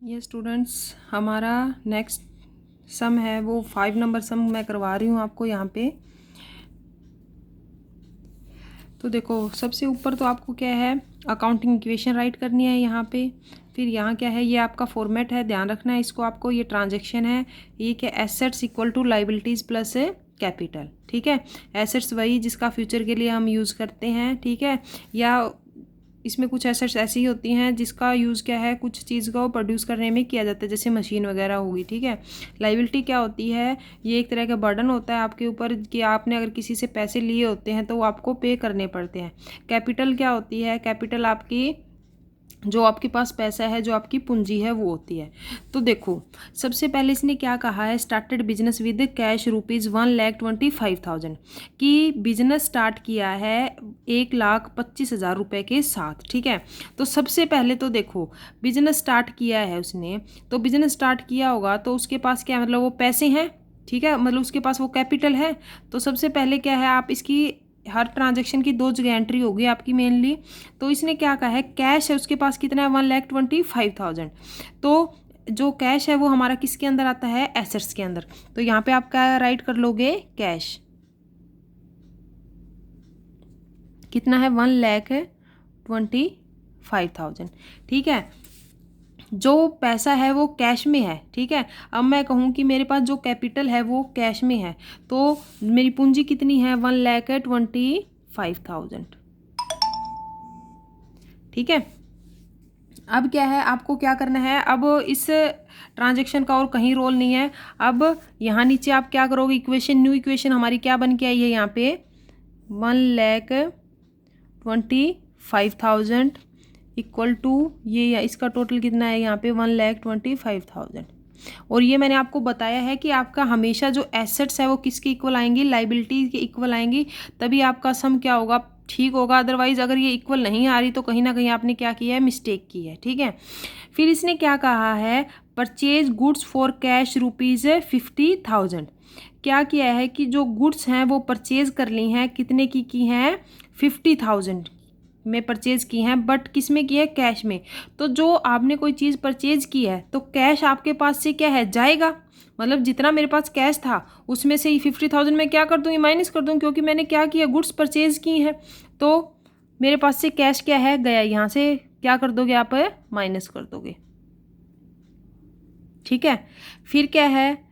ये स्टूडेंट्स हमारा next sum है वो 5 नंबर सम मैं करवा रही हूँ आपको यहाँ पे। तो देखो सबसे ऊपर तो आपको क्या है, अकाउंटिंग इक्वेशन राइट करनी है यहाँ पे। फिर यहाँ क्या है, ये आपका फॉर्मेट है, ध्यान रखना है इसको आपको। ये ट्रांजैक्शन है, ये क्या, assets equal to liabilities plus capital. ठीक है, एसेट्स वही जिसका फ्यूचर के लिए हम यूज़ करते हैं। ठीक है, या इसमें कुछ एसेट्स ऐसी ही होती हैं जिसका यूज़ क्या है, कुछ चीज़ को प्रोड्यूस करने में किया जाता है, जैसे मशीन वगैरह होगी। ठीक है, लाइबिलिटी क्या होती है, ये एक तरह का बर्डन होता है आपके ऊपर कि आपने अगर किसी से पैसे लिए होते हैं तो वो आपको पे करने पड़ते हैं। कैपिटल क्या होती है, कैपिटल आपकी जो आपके पास पैसा है, जो आपकी पूंजी है वो होती है। तो देखो सबसे पहले इसने क्या कहा है, स्टार्टेड बिजनेस विद कैश ₹1,25,000 कि बिजनेस स्टार्ट किया है 1,25,000 रुपये के साथ। ठीक है, तो सबसे पहले तो देखो बिजनेस स्टार्ट किया है उसने, तो बिजनेस स्टार्ट किया होगा तो उसके पास क्या, मतलब वो पैसे हैं। ठीक है, मतलब उसके पास वो कैपिटल है। तो सबसे पहले क्या है, आप इसकी हर ट्रांजैक्शन की 2 जगह एंट्री होगी आपकी मेनली। तो इसने क्या कहा है, कैश है उसके पास कितना है, 1,25,000। तो जो कैश है वो हमारा किसके अंदर आता है, एसेट्स के अंदर। तो यहाँ पे आप क्या राइट कर लोगे, कैश कितना है, 1,25,000। ठीक है, जो पैसा है वो कैश में है। ठीक है, अब मैं कहूँ कि मेरे पास जो कैपिटल है वो कैश में है, तो मेरी पूंजी कितनी है, 1,25,000। ठीक है, अब क्या है, आपको क्या करना है, अब इस ट्रांजैक्शन का और कहीं रोल नहीं है। अब यहाँ नीचे आप क्या करोगे, इक्वेशन, न्यू इक्वेशन हमारी क्या बन के आई है यहाँ पे, 1,25,000 इक्वल टू ये, इसका टोटल कितना है यहाँ पे, 1,25,000। और ये मैंने आपको बताया है कि आपका हमेशा जो एसेट्स है वो किसके इक्वल आएंगी, लाइबिलिटी के इक्वल आएंगी, तभी आपका सम क्या होगा, ठीक होगा। अदरवाइज अगर ये इक्वल नहीं आ रही तो कहीं ना कहीं आपने क्या किया है, मिस्टेक की है। ठीक है, फिर इसने क्या कहा है, परचेज गुड्स फॉर कैश ₹50,000। क्या किया है कि जो गुड्स हैं वो परचेज कर ली हैं, कितने की हैं, 50,000 में परचेज की हैं, बट किस में की है, कैश में। तो जो आपने कोई चीज़ परचेज की है तो कैश आपके पास से क्या है, जाएगा। मतलब जितना मेरे पास कैश था उसमें से ही 50,000 में क्या कर दूँगी, माइनस कर दूँ, क्योंकि मैंने क्या किया, गुड्स परचेज की हैं। तो मेरे पास से कैश क्या है, गया, यहाँ से क्या कर दोगे आप, माइनस कर दोगे। ठीक है, फिर क्या है,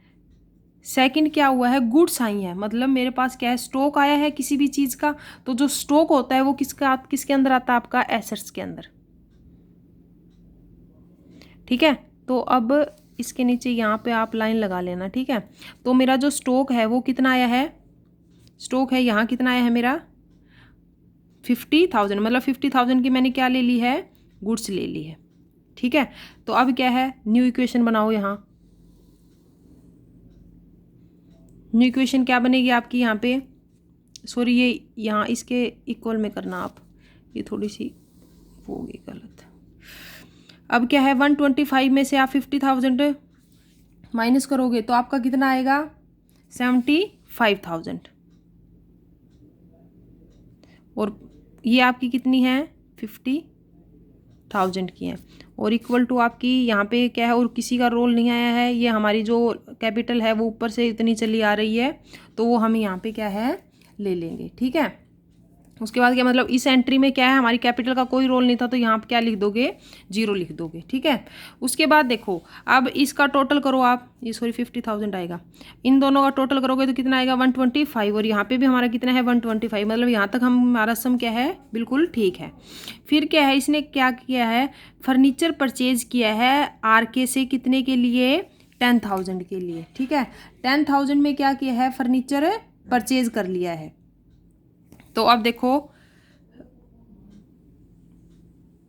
सेकंड क्या हुआ है, गुड्स आई हैं, मतलब मेरे पास क्या है, स्टॉक आया है किसी भी चीज़ का। तो जो स्टॉक होता है वो किसके अंदर आता है, आपका एसेट्स के अंदर। ठीक है, तो अब इसके नीचे यहाँ पे आप लाइन लगा लेना। ठीक है, तो मेरा जो स्टॉक है वो कितना आया है, स्टॉक है यहाँ कितना आया है मेरा, 50,000। मतलब 50,000 की मैंने क्या ले ली है, गुड्स ले ली है। ठीक है, तो अब क्या है, न्यू इक्वेशन बनाओ। यहाँ न्यू इक्वेशन क्या बनेगी आपकी, यहाँ पे सॉरी, ये यहाँ इसके इक्वल में करना आप, ये थोड़ी सी वो होगी गलत। अब क्या है, 125 में से आप 50,000 माइनस करोगे तो आपका कितना आएगा, 75,000। और ये आपकी कितनी है, 50,000 की है। और इक्वल टू आपकी यहाँ पे क्या है, और किसी का रोल नहीं आया है, ये हमारी जो कैपिटल है वो ऊपर से इतनी चली आ रही है, तो वो हम यहाँ पे क्या है, ले लेंगे। ठीक है, उसके बाद क्या, मतलब इस एंट्री में क्या है, हमारी कैपिटल का कोई रोल नहीं था, तो यहाँ पे क्या लिख दोगे, 0 लिख दोगे। ठीक है, उसके बाद देखो अब इसका टोटल करो आप, ये सॉरी 50,000 आएगा, इन दोनों का टोटल करोगे तो कितना आएगा, 125। और यहाँ पे भी हमारा कितना है, 125। मतलब यहाँ तक हमारा सम क्या है, बिल्कुल ठीक है। फिर क्या है, इसने क्या किया है, फर्नीचर परचेज किया है RK से, कितने के लिए, 10,000 के लिए। ठीक है, 10,000 में क्या किया है, फर्नीचर परचेज कर लिया है। तो अब देखो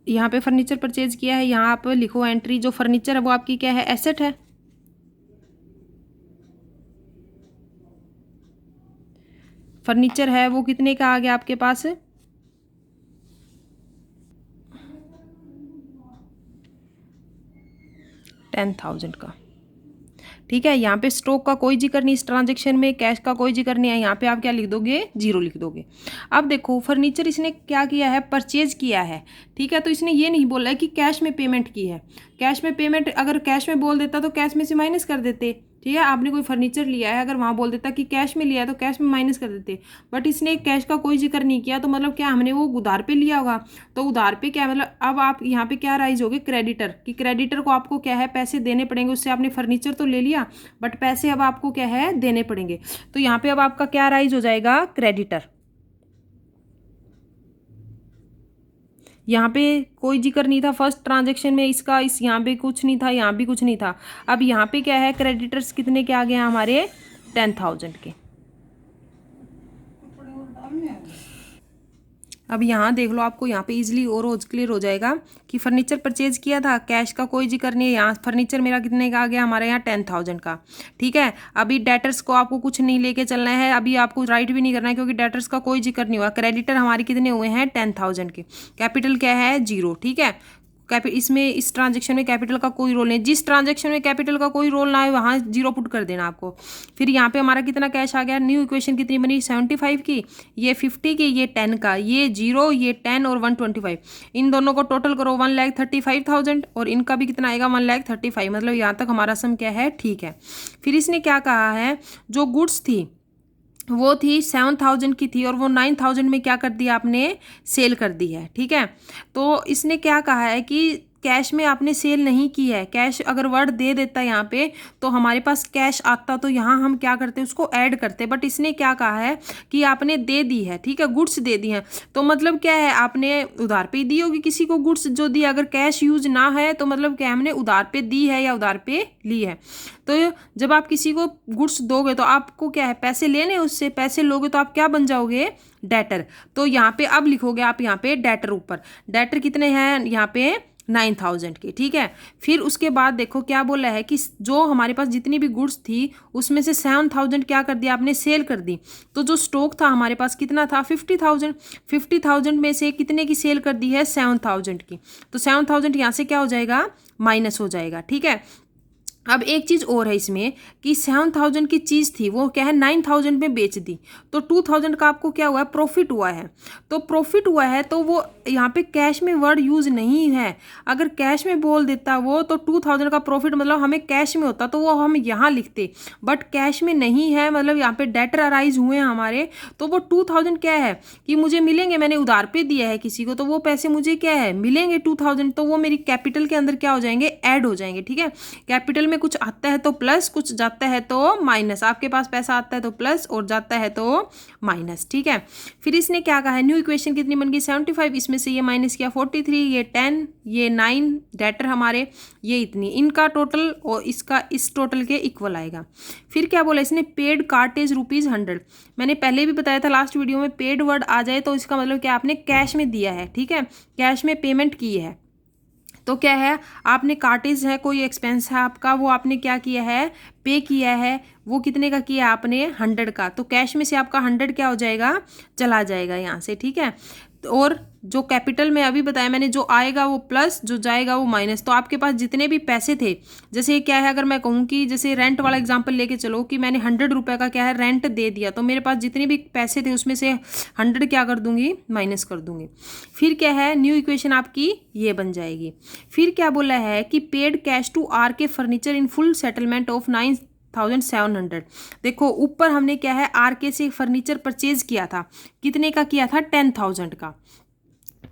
यहाँ पे फर्नीचर परचेज किया है, यहाँ आप लिखो एंट्री, जो फर्नीचर है वो आपकी क्या है, एसेट है। फर्नीचर है वो कितने का आ गया आपके पास, 10,000 का। ठीक है। यहाँ पे स्टॉक का कोई जिक्र नहीं इस ट्रांजेक्शन में, कैश का कोई जिक्र नहीं है, यहाँ पे आप क्या लिख दोगे, 0 लिख दोगे। अब देखो फर्नीचर इसने क्या किया है, परचेज किया है, ठीक है। तो इसने ये नहीं बोला है कि कैश में पेमेंट की है। कैश में पेमेंट अगर कैश में बोल देता तो कैश में से माइनस कर देते, ठीक है। आपने कोई फर्नीचर लिया है, अगर वहाँ बोल देता कि कैश में लिया है तो कैश में माइनस कर देते, बट इसने कैश का कोई जिक्र नहीं किया। तो मतलब क्या हमने वो उधार पे लिया होगा, तो उधार पे क्या मतलब अब आप यहाँ पे क्या राइज होगे, क्रेडिटर, कि क्रेडिटर को आपको क्या है, पैसे देने पड़ेंगे। उससे आपने फर्नीचर तो ले लिया बट पैसे अब आपको क्या है, देने पड़ेंगे। तो यहाँ पे अब आपका क्या राइज हो जाएगा, क्रेडिटर। यहाँ पे कोई जिक्र नहीं था फर्स्ट ट्रांजैक्शन में इसका, इस यहाँ पे कुछ नहीं था, यहाँ भी कुछ नहीं था। अब यहाँ पे क्या है, क्रेडिटर्स कितने के आ गए हैं हमारे, 10,000 के। अब यहाँ देख लो, आपको यहाँ पे इजीली और क्लियर हो जाएगा कि फर्नीचर परचेज किया था, कैश का कोई जिक्र नहीं है। यहाँ फर्नीचर मेरा कितने का आ गया, हमारे यहाँ 10,000 का, ठीक है। अभी डेटर्स को आपको कुछ नहीं लेके चलना है, अभी आपको राइट भी नहीं करना है क्योंकि डेटर्स का कोई जिक्र नहीं हुआ। क्रेडिटर हमारे कितने हुए हैं, 10,000 के। कैपिटल क्या है, 0, ठीक है। इसमें इस ट्रांजेक्शन में कैपिटल का कोई रोल नहीं, जिस ट्रांजेक्शन में कैपिटल का कोई रोल ना है वहाँ 0 पुट कर देना आपको। फिर यहाँ पे हमारा कितना कैश आ गया, न्यू इक्वेशन कितनी बनी, 75 की, ये 50 की, ये 10 का, ये 0, ये 10 और 125, इन दोनों को टोटल करो 1,35,000 और इनका भी कितना आएगा, 1,35,000। मतलब यहाँ तक हमारा सम क्या है, ठीक है। फिर इसने क्या कहा है, जो गुड्स थी वो थी 7,000 की थी और वो 9,000 में क्या कर दिया आपने, सेल कर दी है, ठीक है। तो इसने क्या कहा है कि कैश में आपने सेल नहीं की है। कैश अगर वर्ड दे देता यहाँ पे तो हमारे पास कैश आता, तो यहाँ हम क्या करते उसको ऐड करते, बट इसने क्या कहा है कि आपने दे दी है, ठीक है, गुड्स दे दी हैं। तो मतलब क्या है, आपने उधार पे दी होगी किसी को गुड्स जो दी, अगर कैश यूज ना है तो मतलब क्या हमने उधार पे दी है या उधार पे ली है। तो जब आप किसी को गुड्स दोगे तो आपको क्या है, पैसे लेने, उससे पैसे लोगे तो आप क्या बन जाओगे, डेटर। तो यहाँ पे अब लिखोगे आप यहाँ पे डेटर, ऊपर डेटर कितने हैं यहाँ पे, 9,000 के, ठीक है। फिर उसके बाद देखो क्या बोला है कि जो हमारे पास जितनी भी गुड्स थी उसमें से 7,000 क्या कर दिया आपने, सेल कर दी। तो जो स्टॉक था हमारे पास कितना था, 50,000। 50,000 में से कितने की सेल कर दी है, 7,000 की। तो 7,000 यहाँ से क्या हो जाएगा, माइनस हो जाएगा, ठीक है। अब एक चीज़ और है इसमें कि 7,000 की चीज़ थी वो क्या है, 9,000 में बेच दी, तो 2,000 का आपको क्या हुआ है, प्रॉफिट हुआ है। तो प्रॉफिट हुआ है तो वो यहाँ पे कैश में वर्ड यूज़ नहीं है। अगर कैश में बोल देता वो तो 2,000 का प्रॉफिट मतलब हमें कैश में होता तो वो हम यहाँ लिखते, बट कैश में नहीं है, मतलब यहाँ पे डेटर अराइज हुए हैं हमारे। तो वो 2,000 क्या है कि मुझे मिलेंगे, मैंने उधार पे दिया है किसी को तो वो पैसे मुझे क्या है, मिलेंगे 2,000। तो वो मेरी कैपिटल के अंदर क्या हो जाएंगे, ऐड हो जाएंगे, ठीक है। कैपिटल कुछ आता है तो प्लस, कुछ जाता है तो माइनस। आपके पास पैसा आता है तो प्लस और जाता है तो माइनस, ठीक है। फिर इसने क्या कहा है, न्यू इक्वेशन कितनी बन गई, 75, इसमें से ये माइनस किया 43, ये 10, ये 9 डेटर हमारे, ये इतनी, इनका टोटल और इसका इस टोटल के इक्वल आएगा। फिर क्या बोला इसने, पेड कार्टेज ₹100। मैंने पहले भी बताया था लास्ट वीडियो में, पेड वर्ड आ जाए तो इसका मतलब क्या, आपने कैश में दिया है, ठीक है, कैश में पेमेंट की है। तो क्या है, आपने कार्टेज है, कोई एक्सपेंस है आपका, वो आपने क्या किया है, पे किया है। वो कितने का किया आपने, 100 का। तो कैश में से आपका 100 क्या हो जाएगा, चला जाएगा यहाँ से, ठीक है। और जो कैपिटल में अभी बताया मैंने, जो आएगा वो प्लस, जो जाएगा वो माइनस। तो आपके पास जितने भी पैसे थे, जैसे क्या है, अगर मैं कहूँ कि जैसे रेंट वाला एग्जांपल लेके चलो कि मैंने 100 रुपये का क्या है रेंट दे दिया, तो मेरे पास जितने भी पैसे थे उसमें से 100 क्या कर दूंगी, माइनस कर दूंगी। फिर क्या है, न्यू इक्वेशन आपकी ये बन जाएगी। फिर क्या बोला है कि पेड कैश टू आर के furniture in full settlement of 9,700। देखो ऊपर हमने क्या है, आर के से फर्नीचर परचेज किया था, कितने का किया था, 10,000 का।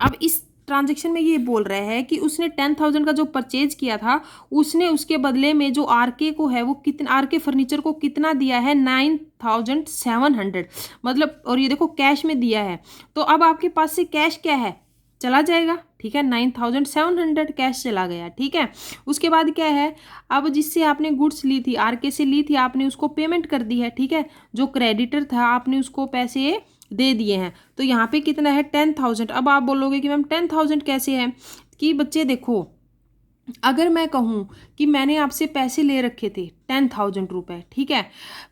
अब इस ट्रांजैक्शन में ये बोल रहे हैं कि उसने 10,000 का जो परचेज किया था, उसने उसके बदले में जो आरके को है वो कितना, आरके फर्नीचर को कितना दिया है, 9,700, मतलब, और ये देखो कैश में दिया है। तो अब आपके पास से कैश क्या है, चला जाएगा, ठीक है, 9,700 कैश चला गया, ठीक है। उसके बाद क्या है, अब जिससे आपने गुड्स ली थी, आरके से ली थी आपने, उसको पेमेंट कर दी है, ठीक है। जो क्रेडिटर था आपने उसको पैसे दे दिए हैं। तो यहाँ पे कितना है, 10,000। अब आप बोलोगे कि मैम 10,000 कैसे है, कि बच्चे देखो, अगर मैं कहूँ कि मैंने आपसे पैसे ले रखे थे 10,000 रुपये, ठीक है।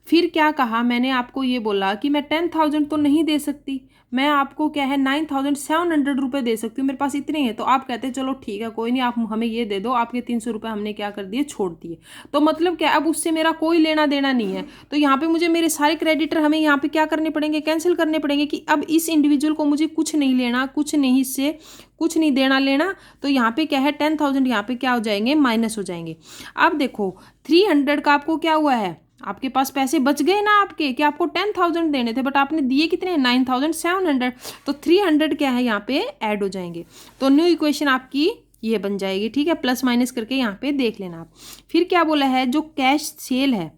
फिर क्या कहा मैंने आपको, ये बोला कि मैं 10,000 तो नहीं दे सकती, मैं आपको क्या है 9,700 रुपये दे सकती हूँ, मेरे पास इतने हैं। तो आप कहते हैं चलो ठीक है कोई नहीं, आप हमें ये दे दो, आपके 300 रुपये हमने क्या कर दिए, छोड़ दिए। तो मतलब क्या, अब उससे मेरा कोई लेना देना नहीं है। तो यहाँ पे मुझे मेरे सारे क्रेडिटर हमें यहाँ पे क्या करने पड़ेंगे, कैंसिल करने पड़ेंगे, कि अब इस इंडिविजुअल को मुझे कुछ नहीं लेना, कुछ नहीं, इससे कुछ नहीं देना लेना। तो यहाँ पे क्या है 10,000 यहाँ पे क्या हो जाएंगे, माइनस हो जाएंगे। अब देखो 300 का आपको क्या हुआ है, आपके पास पैसे बच गए ना आपके, कि आपको 10,000 देने थे बट आपने दिए कितने, 9,700। तो 300 क्या है यहाँ पे ऐड हो जाएंगे। तो न्यू इक्वेशन आपकी ये बन जाएगी, ठीक है। प्लस माइनस करके यहाँ पे देख लेना आप। फिर क्या बोला है, जो कैश सेल है,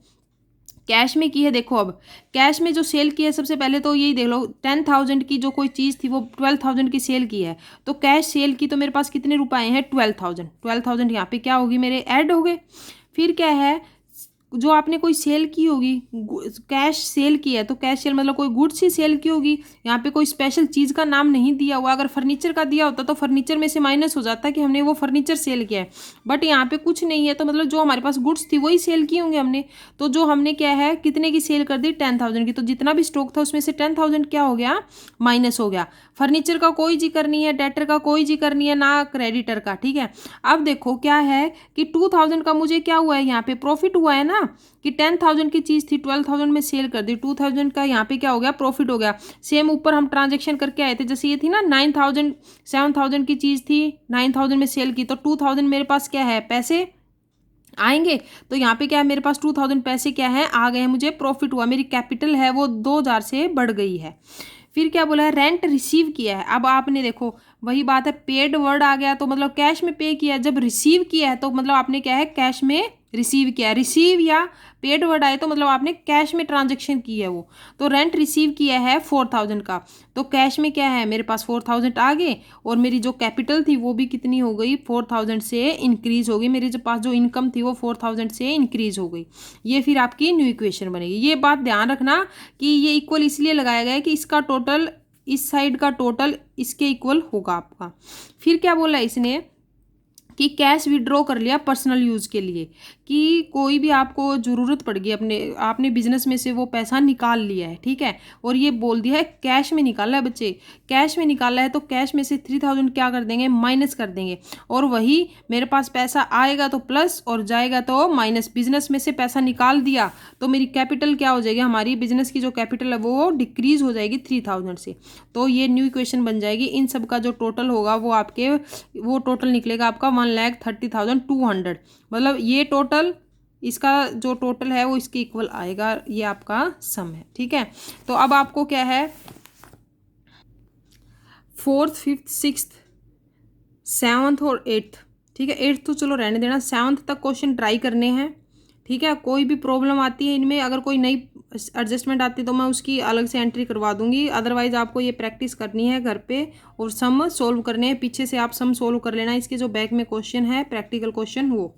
कैश में की है, देखो अब कैश में जो सेल की है, सबसे पहले तो यही देख लो 10,000 की जो कोई चीज़ थी वो 12,000 की सेल की है। तो कैश सेल की तो मेरे पास कितने रुपए आए हैं, 12,000 यहाँ पे क्या होगी, मेरे ऐड हो गए। फिर क्या है, जो आपने कोई सेल की होगी, कैश सेल की है, तो कैश सेल मतलब कोई गुड्स ही सेल की होगी। यहाँ पे कोई स्पेशल चीज़ का नाम नहीं दिया हुआ, अगर फर्नीचर का दिया होता तो फर्नीचर में से माइनस हो जाता कि हमने वो फर्नीचर सेल किया है। बट यहाँ पे कुछ नहीं है, तो मतलब जो हमारे पास गुड्स थी वही सेल की होंगे हमने। तो जो हमने क्या है, कितने की सेल कर दी, 10,000 की। तो जितना भी स्टॉक था उसमें से 10,000 क्या हो गया, माइनस हो गया। फर्नीचर का कोई जिक्र नहीं है, डेटर का कोई जिक्र नहीं है, ना क्रेडिटर का, ठीक है। अब देखो क्या है कि 2,000 का मुझे क्या हुआ है, यहाँ पे प्रॉफिट हुआ है ना, कि 10,000 की चीज़ थी 12,000 में सेल कर दी, 2,000 का यहाँ पे क्या हो गया, प्रॉफिट हो गया। सेम ऊपर हम ट्रांजेक्शन करके आए थे, जैसे ये थी ना 9,000, 7,000 की चीज़ थी, 9,000 में सेल की, तो 2,000 मेरे पास क्या है, पैसे आएंगे। तो यहाँ पे क्या है, मेरे पास 2,000 पैसे क्या है, आ गए हैं, मुझे प्रॉफिट हुआ, मेरी कैपिटल है वो 2,000 से बढ़ गई है। फिर क्या बोला है, रेंट रिसीव किया है। अब आपने देखो वही बात है, पेड वर्ड आ गया तो मतलब कैश में पे किया है, जब रिसीव किया है तो मतलब आपने क्या है, कैश में रिसीव किया है। रिसीव या पेड वर्ड आए तो मतलब आपने कैश में ट्रांजेक्शन की है वो। तो रेंट रिसीव किया है 4,000 का, तो कैश में क्या है, मेरे पास 4,000 आ गए, और मेरी जो कैपिटल थी वो भी कितनी हो गई, 4,000 से इंक्रीज हो गई। मेरे जो पास जो इनकम थी वो 4,000 से इंक्रीज हो गई। ये फिर आपकी न्यू इक्वेशन बनेगी। ये बात ध्यान रखना कि ये इक्वल इसलिए लगाया गया है कि इसका टोटल, इस साइड का टोटल इसके इक्वल होगा आपका। फिर क्या बोला इसने कि कैश विड्रॉ कर लिया पर्सनल यूज़ के लिए, कि कोई भी आपको ज़रूरत पड़ गई, आपने बिजनेस में से वो पैसा निकाल लिया है, ठीक है। और ये बोल दिया है कैश में निकाला है बच्चे, कैश में निकाला है, तो कैश में से 3,000 क्या कर देंगे, माइनस कर देंगे। और वही मेरे पास पैसा आएगा तो प्लस और जाएगा तो माइनस। बिजनेस में से पैसा निकाल दिया तो मेरी कैपिटल क्या हो जाएगी, हमारी बिजनेस की जो कैपिटल है वो डिक्रीज हो जाएगी 3,000 से। तो ये न्यू इक्वेशन बन जाएगी। इन सब का जो टोटल होगा वो आपके, वो टोटल निकलेगा आपका 1,30,200। मतलब ये टोटल, इसका जो टोटल है वो इसके इक्वल आएगा, ये आपका सम है, ठीक है। तो अब आपको क्या है, 4th, 5th, 6th, 7th और 8th, ठीक है। 8th तो चलो रहने देना, 7th तक क्वेश्चन ट्राई करने हैं, ठीक है। कोई भी प्रॉब्लम आती है इनमें, अगर कोई नई एडजस्टमेंट आती है तो मैं उसकी अलग से एंट्री करवा दूंगी। अदरवाइज आपको ये प्रैक्टिस करनी है घर पे, और सम सोल्व करने हैं। पीछे से आप सम सोल्व कर लेना, इसके जो बैक में क्वेश्चन है प्रैक्टिकल क्वेश्चन वो।